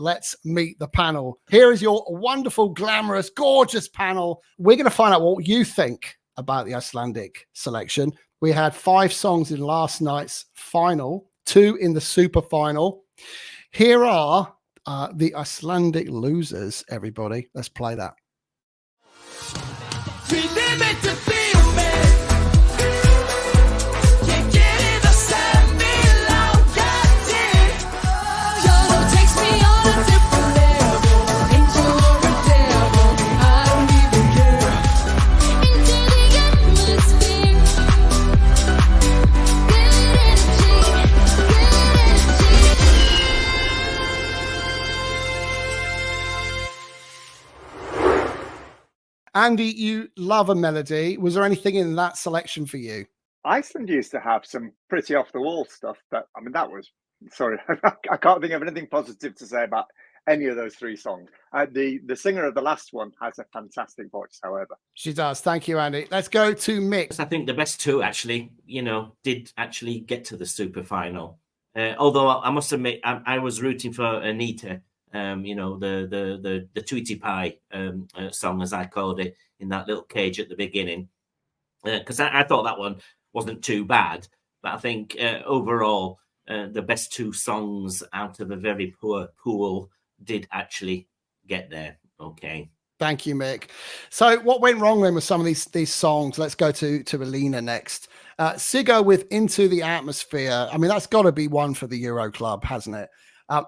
let's meet the panel. Here is your wonderful, glamorous, gorgeous panel. We're going to find out what you think about the Icelandic selection. We had 5 songs in last night's final, 2 in the super final. Here are the Icelandic losers, everybody. Let's play that. Andy, you love a melody. Was there anything in that selection for you? Iceland used to have some pretty off-the-wall stuff, but I mean, that was, sorry, I can't think of anything positive to say about any of those 3 songs. The singer of the last one has a fantastic voice, however. She does. Thank you, Andy. Let's go to Mick. I think the best 2 actually, did actually get to the super final. Although I must admit, I was rooting for Anita. The Tweety Pie song, as I called it, in that little cage at the beginning, because I thought that one wasn't too bad. But I think overall, the best 2 songs out of a very poor pool did actually get there. Okay. Thank you, Mick. So what went wrong then with some of these songs? Let's go to Eline next. Sigga with Into the Atmosphere. I mean, that's got to be one for the Euro Club, hasn't it?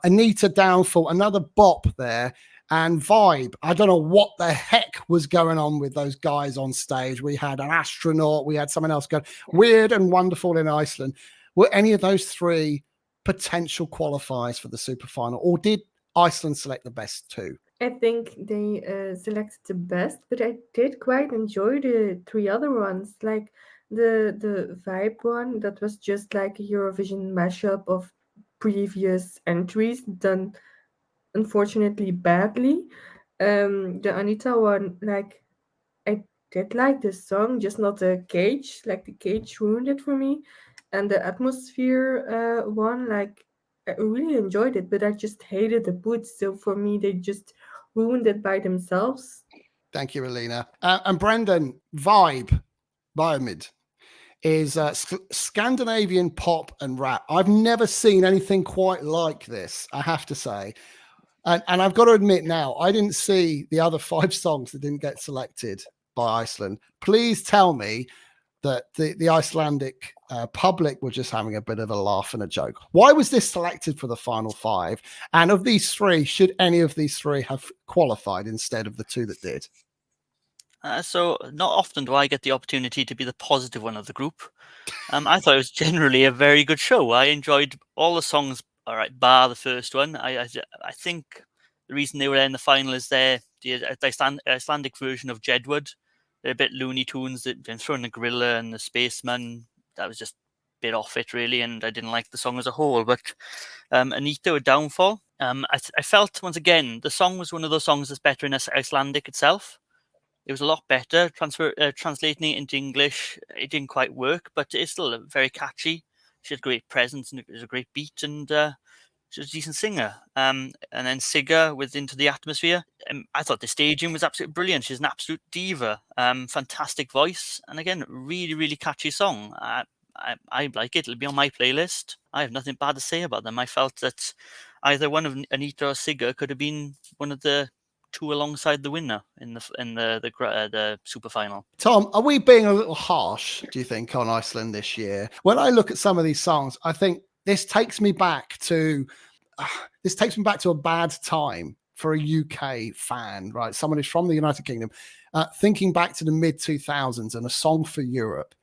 Anita Downfall, another bop there, and Vibe. I don't know what the heck was going on with those guys on stage. We had an astronaut, we had someone else going Weird and Wonderful in Iceland. Were any of those 3 potential qualifiers for the super final, or did Iceland select the best 2? I think they selected the best, but I did quite enjoy the 3 other ones, like the Vibe one that was just like a Eurovision mashup of previous entries done unfortunately badly. The Anita one, like, I did like the song, just not the cage. Like, the cage ruined it for me. And the Atmosphere one, like, I really enjoyed it, but I just hated the boots. So for me, they just ruined it by themselves. Thank you, Eline. And Brendan, Vibe, Biomid, is Scandinavian pop and rap. I've never seen anything quite like this, I have to say. And I've got to admit now, I didn't see the other 5 songs that didn't get selected by Iceland. Please tell me that the Icelandic public were just having a bit of a laugh and a joke. Why was this selected for the final 5? And of these 3, should any of these 3 have qualified instead of the 2 that did? So not often do I get the opportunity to be the positive one of the group. I thought it was generally a very good show. I enjoyed all the songs, all right, bar the first one. I think the reason they were in the final is the Icelandic version of Jedward. They're a bit Looney Tunes. They've been throwing the gorilla and the spaceman. That was just a bit off it, really, and I didn't like the song as a whole. But Anita with Downfall, I felt, once again, the song was one of those songs that's better in Icelandic itself. It was a lot better. Translating it into English, it didn't quite work, but it's still very catchy. She had great presence and it was a great beat, and she was a decent singer. And then Sigga with Into the Atmosphere. I thought the staging was absolutely brilliant. She's an absolute diva. Fantastic voice. And again, really, really catchy song. I like it. It'll be on my playlist. I have nothing bad to say about them. I felt that either one of Anita or Sigga could have been one of the 2 alongside the winner in the super final. Tom, are we being a little harsh, do you think, on Iceland this year? When I look at some of these songs, I think this takes me back to a bad time for a UK fan, right? Someone who's from the United Kingdom, thinking back to the mid-2000s and A Song for Europe,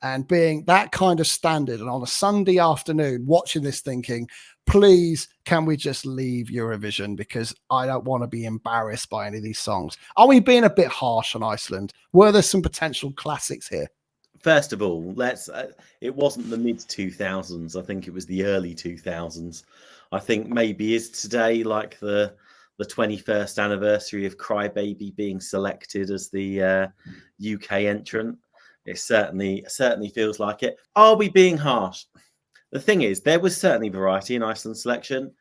and being that kind of standard, and on a Sunday afternoon watching this thinking, please, can we just leave Eurovision, because I don't want to be embarrassed by any of these songs. Are we being a bit harsh on Iceland? Were there some potential classics here? First of all, it wasn't the mid-2000s. I think it was the early 2000s. I think maybe is today like the 21st anniversary of Crybaby being selected as the UK entrant. It certainly feels like it. Are we being harsh? The thing is, there was certainly variety in Iceland's selection.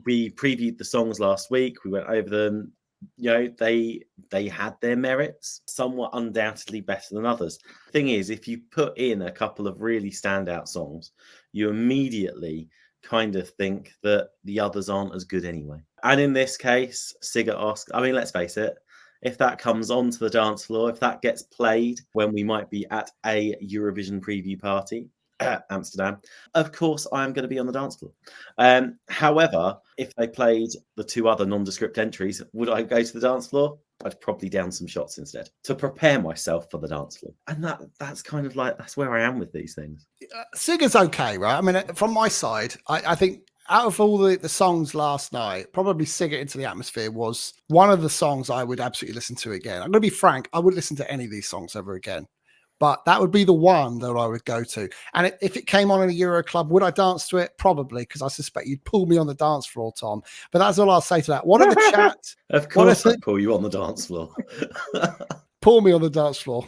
we previewed the songs last week. We went over them. You know, they had their merits. Some were undoubtedly better than others. Thing is, if you put in a couple of really standout songs, you immediately kind of think that the others aren't as good anyway. And in this case, Sigga asks, I mean, let's face it, if that comes onto the dance floor, if that gets played when we might be at a Eurovision preview party, Amsterdam, of course I am going to be on the dance floor. However, if they played the two other nondescript entries, would I go to the dance floor? I'd probably down some shots instead to prepare myself for the dance floor. And that's kind of like, that's where I am with these things. Sigga's okay, right? I mean, from my side, I think out of all the songs last night, probably Sigga Into the Atmosphere was one of the songs I would absolutely listen to again. I'm going to be frank, I wouldn't listen to any of these songs ever again. But that would be the one that I would go to. And if it came on in a Euro club, would I dance to it? Probably, because I suspect you'd pull me on the dance floor, Tom. But that's all I'll say to that. What are the chat? Of course I'd pull you on the dance floor. Pull me on the dance floor.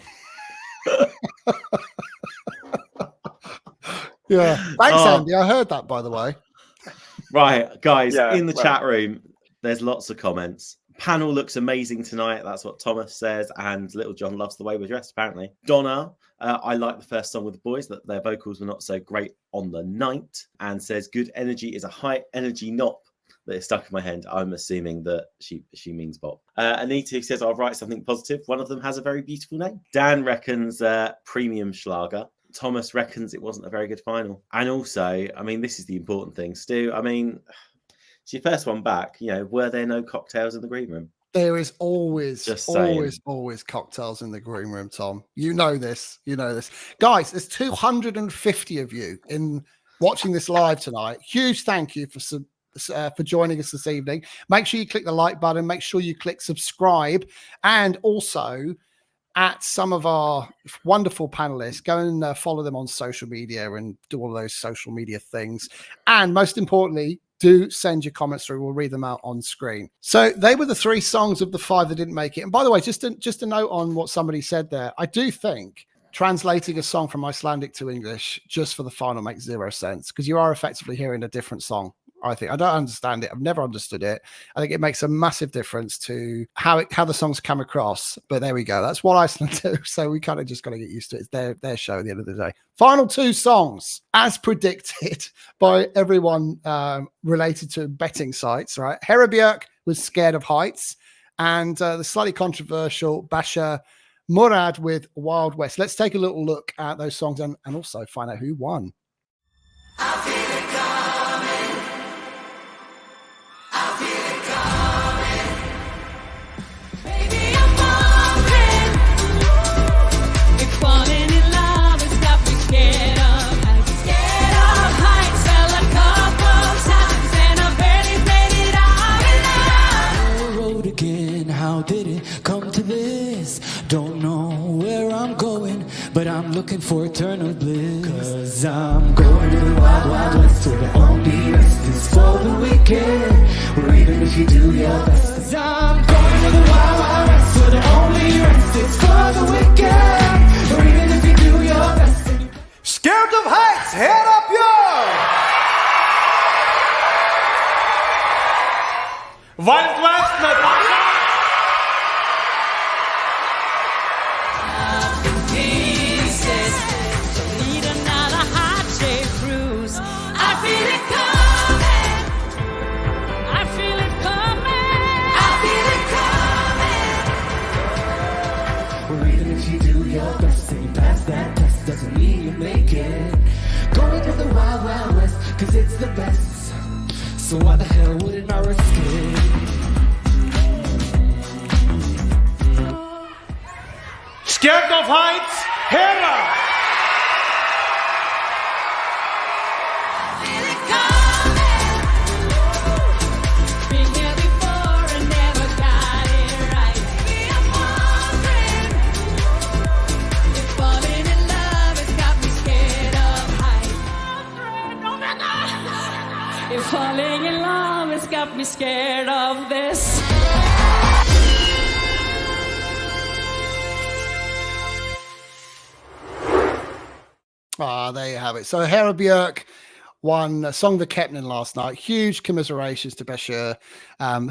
Yeah. Thanks, Andy. I heard that, by the way. Right, guys, in the chat room, there's lots of comments. Panel looks amazing tonight. That's what Thomas says. And Little John loves the way we're dressed, apparently. Donna, I like the first song with the boys, that their vocals were not so great on the night. And says, good energy is a high energy nop that is stuck in my head. I'm assuming that she means bop. Anita says, I'll write something positive. One of them has a very beautiful name. Dan reckons premium Schlager. Thomas reckons it wasn't a very good final. And also, I mean, this is the important thing, Stu. I mean, it's your first one back. You know, were there no cocktails in the green room? There is always cocktails in the green room, Tom. You know this. Guys, there's 250 of you in watching this live tonight. Huge thank you for joining us this evening. Make sure you click the like button. Make sure you click subscribe. And also, at some of our wonderful panelists, go and follow them on social media and do all those social media things. And most importantly, do send your comments through. We'll read them out on screen. So they were the 3 songs of the 5 that didn't make it. And by the way, just a note on what somebody said there. I do think translating a song from Icelandic to English just for the final makes 0 sense, because you are effectively hearing a different song. I think I don't understand it. I've never understood it. I think it makes a massive difference to how the songs come across. But there we go. That's what Iceland do. So we kind of just got to get used to it. It's their show at the end of the day. Final 2 songs, as predicted by everyone related to betting sites. Right, Hera Björk was Scared of Heights, and the slightly controversial Basha Murad with Wild West. Let's take a little look at those songs and also find out who won. How did it come to this? Don't know where I'm going, but I'm looking for eternal bliss. 'Cause I'm going to the wild, wild west, where the only rest is for the wicked. Or even if you do your best. 'Cause I'm going to the wild, wild west, where the only rest is for the wicked. Or even if you do your best. Scared of Heights, Hera Björk! Wild West med Basha! Doesn't mean you make it. Going to the wild, wild west, 'cause it's the best. So why the hell wouldn't I risk it? Scared of Heights, Hera! Falling in love has got me scared of this. There you have it. So Hera Björk won Söngvakeppnin last night. Huge commiserations to Besa,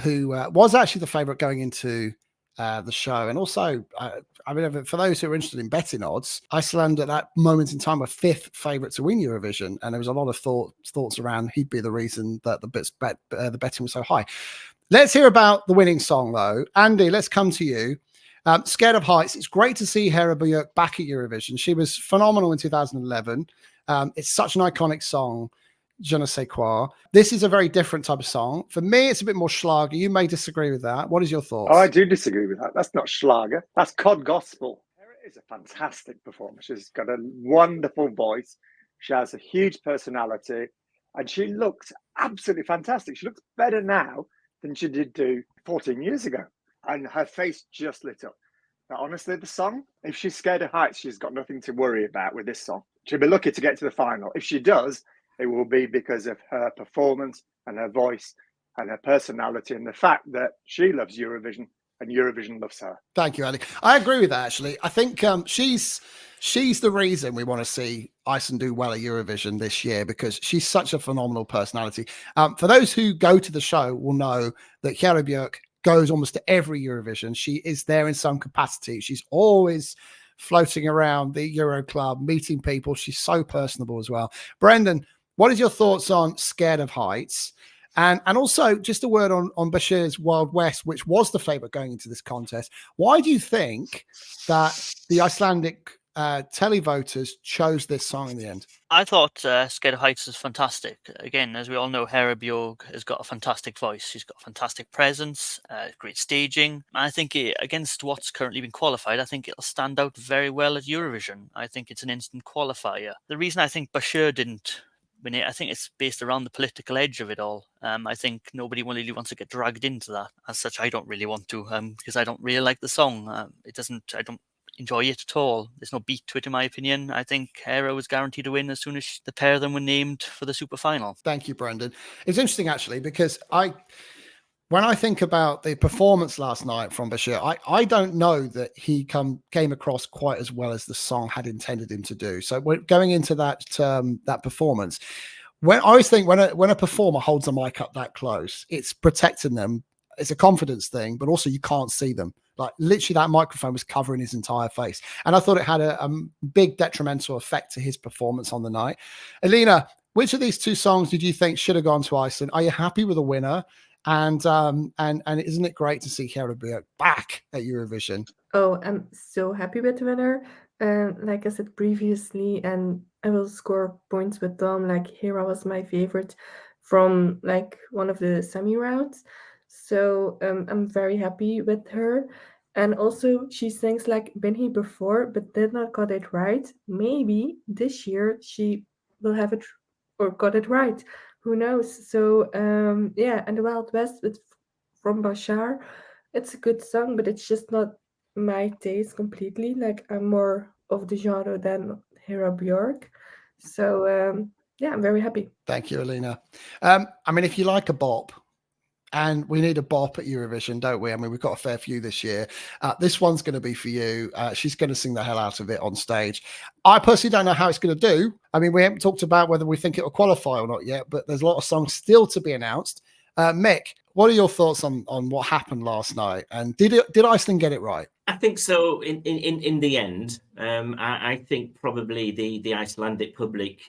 who was actually the favourite going into the show. And also, I mean, for those who are interested in betting odds, Iceland at that moment in time were 5th favourite to win Eurovision, and there was a lot of thoughts around he'd be the reason that the betting was so high. Let's hear about the winning song, though. Andy, let's come to you. Scared of Heights. It's great to see Hera Björk back at Eurovision. She was phenomenal in 2011. It's such an iconic song. Je ne sais quoi. This is a very different type of song. For me, it's a bit more Schlager. You may disagree with that. What is your thoughts? Oh, I do disagree with that. That's not Schlager. That's cod gospel. Hera is a fantastic performer. She's got a wonderful voice. She has a huge personality, and she looks absolutely fantastic. She looks better now than she did do 14 years ago. And her face just lit up. Now, honestly, the song, if she's scared of heights, she's got nothing to worry about with this song. She'll be lucky to get to the final. If she does, it will be because of her performance and her voice and her personality and the fact that she loves Eurovision and Eurovision loves her. Thank you, Andy. I agree with that, actually. I think she's the reason we want to see Iceland do well at Eurovision this year, because she's such a phenomenal personality. For those who go to the show will know that Hera Björk goes almost to every Eurovision. She is there in some capacity. She's always floating around the Euro Club, meeting people. She's so personable as well. Brendan, what is your thoughts on Scared of Heights? And also just a word on Besa's Wild West, which was the favourite going into this contest. Why do you think that the Icelandic televoters chose this song in the end? I thought Scared of Heights is fantastic. Again, as we all know, Hera Björk has got a fantastic voice. She's got a fantastic presence, great staging. I think against what's currently been qualified, I think it'll stand out very well at Eurovision. I think it's an instant qualifier. The reason I think Besa didn't win it, I think it's based around the political edge of it all. I think nobody really wants to get dragged into that. As such, I don't really want to, because I don't really like the song. I don't enjoy it at all. There's no beat to it, in my opinion. I think Hera was guaranteed to win as soon as the pair of them were named for the super final. Thank you, Brendan. It's interesting, actually, because when I think about the performance last night from Besa, I don't know that he came across quite as well as the song had intended him to do. So going into that performance, I always think when a performer holds a mic up that close, it's protecting them. It's a confidence thing, but also you can't see them. Like literally that microphone was covering his entire face. And I thought it had a big detrimental effect to his performance on the night. Eline, which of these two songs did you think should have gone to Iceland? Are you happy with the winner? And isn't it great to see Hera Björk back at Eurovision? Oh, I'm so happy with the winner. Like I said previously, and I will score points with Tom. Like Hera was my favorite from like one of the semi rounds. So I'm very happy with her. And also she sings like Been Here Before, but did not got it right. Maybe this year she will have it or got it right. Who knows? So yeah, and the Wild West from Bashar, it's a good song, but it's just not my taste completely. Like I'm more of the genre than Hera Björk. So yeah, I'm very happy. Thank you, Eline. I mean, if you like a bop, and we need a bop at Eurovision, don't we? I mean, we've got a fair few this year. This one's going to be for you. She's going to sing the hell out of it on stage. I personally don't know how it's going to do. I mean, we haven't talked about whether we think it will qualify or not yet, but there's a lot of songs still to be announced. Mick, what are your thoughts on what happened last night? And did Iceland get it right? I think so. In the end, I think probably the Icelandic public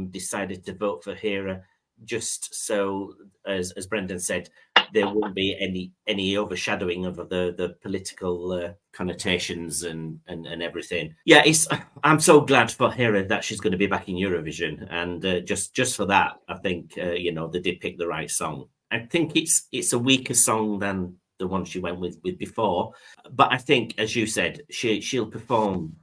decided to vote for Hera just so, as Brendan said, there won't be any overshadowing of the political connotations and everything. Yeah, I'm so glad for Hera that she's going to be back in Eurovision, and just for that, I think they did pick the right song. I think it's a weaker song than the one she went with before, but I think, as you said, she'll perform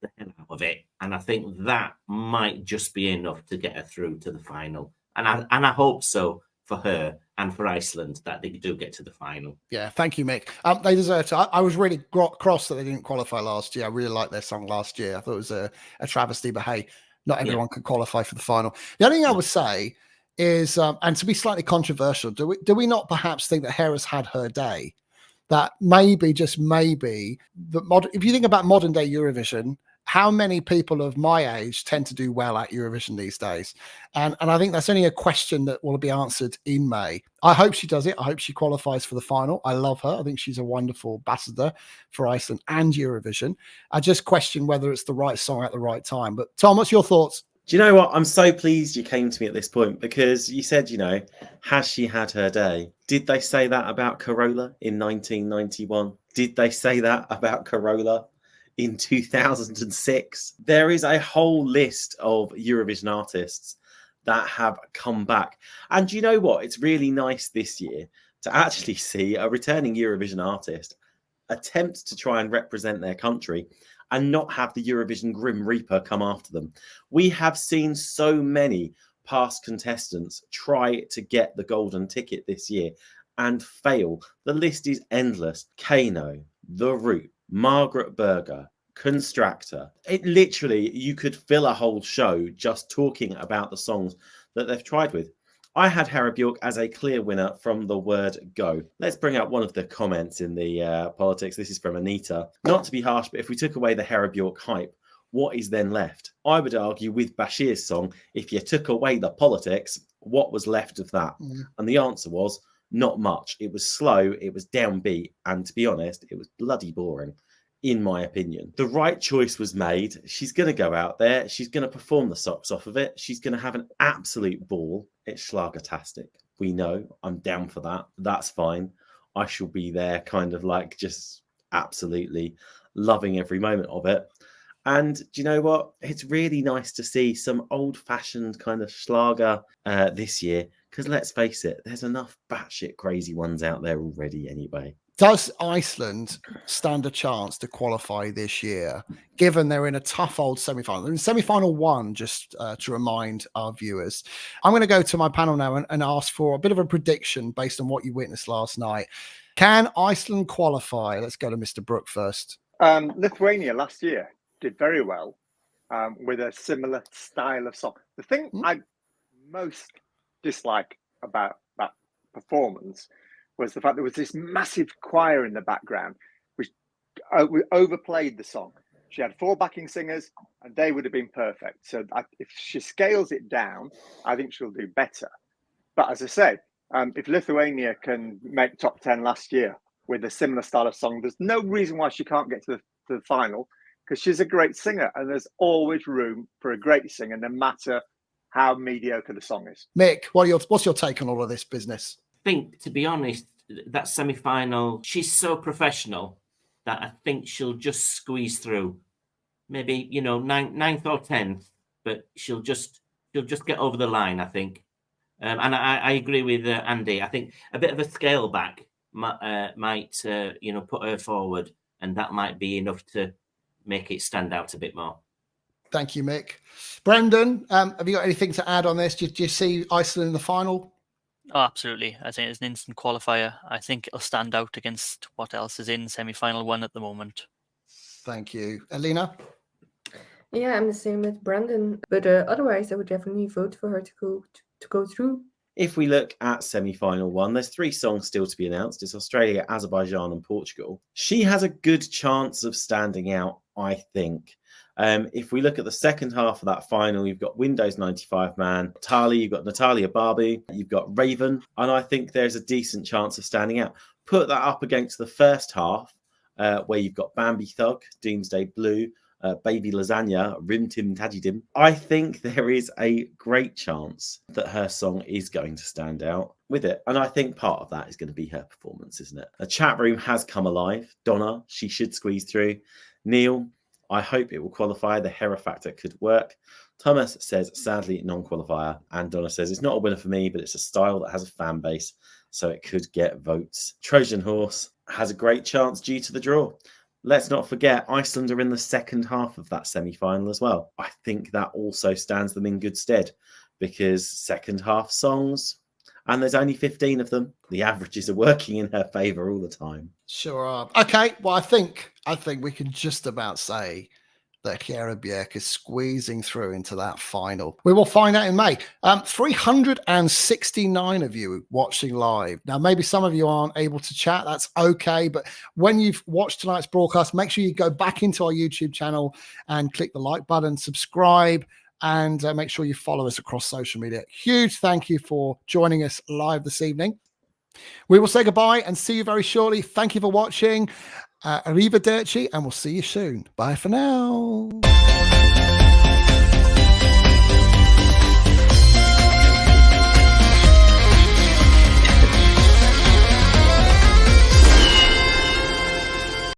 the hell out of it, and I think that might just be enough to get her through to the final. And I hope so for her and for Iceland that they do get to the final. Yeah, thank you, Mick. They deserve to. I was really cross that they didn't qualify last year. I really liked their song last year. I thought it was a travesty, but hey, not everyone can qualify for the final. The only thing I would say is, and to be slightly controversial, do we not perhaps think that Hera's had her day? That maybe, just maybe, if you think about modern day Eurovision, how many people of my age tend to do well at Eurovision these days? And I think that's only a question that will be answered in May. I hope she does it. I hope she qualifies for the final. I love her. I think she's a wonderful ambassador for Iceland and Eurovision. I just question whether it's the right song at the right time. But Tom, what's your thoughts? Do you know what? I'm so pleased you came to me at this point, because you said, has she had her day? Did they say that about Carola in 1991? Did they say that about Carola in 2006? There is a whole list of Eurovision artists that have come back. And do you know what? It's really nice this year to actually see a returning Eurovision artist attempt to try and represent their country and not have the Eurovision Grim Reaper come after them. We have seen so many past contestants try to get the golden ticket this year and fail. The list is endless. Kano, The Root, Margaret Berger, Constructor. It literally, you could fill a whole show just talking about the songs that they've tried with. I had Hera Björk as a clear winner from the word go. Let's bring up one of the comments in the politics. This is from Anita. Not to be harsh, but if we took away the Hera Björk hype, what is then left? I would argue with Bashir's song, if you took away the politics, what was left of that? And the answer was not much. It was slow, it was downbeat, and to be honest, it was bloody boring, in my opinion. The right choice was made. She's going to go out there. She's going to perform the socks off of it. She's going to have an absolute ball. It's Schlagertastic. We know. I'm down for that. That's fine. I shall be there kind of like just absolutely loving every moment of it. And do you know what? It's really nice to see some old-fashioned kind of Schlager this year, because let's face it, there's enough batshit crazy ones out there already anyway. Does Iceland stand a chance to qualify this year, given they're in a tough old semi-final? They're in semi-final 1, just to remind our viewers. I'm going to go to my panel now and ask for a bit of a prediction based on what you witnessed last night. Can Iceland qualify? Let's go to Mr. Brook first. Lithuania last year did very well with a similar style of song. The thing I most dislike about that performance was the fact there was this massive choir in the background, which we overplayed the song. She had 4 backing singers, and they would have been perfect. So if she scales it down, I think she'll do better. But as I say, if Lithuania can make top 10 last year with a similar style of song, there's no reason why she can't get to the final, because she's a great singer, and there's always room for a great singer, no matter how mediocre the song is. Mick, what's your take on all of this business? I think, to be honest, that semi-final, she's so professional that I think she'll just squeeze through. Maybe, 9th or 10th, but she'll just get over the line, I think. And I agree with Andy. I think a bit of a scale back might put her forward, and that might be enough to make it stand out a bit more. Thank you, Mick. Brendan, have you got anything to add on this? Do you see Iceland in the final? Oh, absolutely. I think it's an instant qualifier. I think it'll stand out against what else is in semi-final 1 at the moment. Thank you. Eline? Yeah, I'm the same with Brendan, but otherwise I would definitely vote for her to go through. If we look at semi-final 1, there's 3 songs still to be announced. It's Australia, Azerbaijan and Portugal. She has a good chance of standing out, I think. If we look at the second half of that final, you've got Windows 95 Man, Tali, you've got Natalia Barbu, you've got Raven, and I think there's a decent chance of standing out. Put that up against the first half, where you've got Bambi Thug, Doomsday Blue, Baby Lasagna, Rim Tim Tajidim. I think there is a great chance that her song is going to stand out with it. And I think part of that is going to be her performance, isn't it? The chat room has come alive. Donna, she should squeeze through. Neil, I hope it will qualify. The Hera factor could work. Thomas says, sadly, non-qualifier. And Donna says, it's not a winner for me, but it's a style that has a fan base, so it could get votes. Trojan Horse has a great chance due to the draw. Let's not forget, Iceland are in the second half of that semi-final as well. I think that also stands them in good stead, because second half songs, and there's only 15 of them. The averages are working in her favour all the time. Sure are. Okay, well, I think we can just about say that Hera Björk is squeezing through into that final. We will find out in May. 369 of you watching live. Now, maybe some of you aren't able to chat. That's okay. But when you've watched tonight's broadcast, make sure you go back into our YouTube channel and click the like button, subscribe, and make sure you follow us across social media. Huge thank you for joining us live this evening. We will say goodbye and see you very shortly. Thank you for watching. Arrivederci, and we'll see you soon. Bye for now.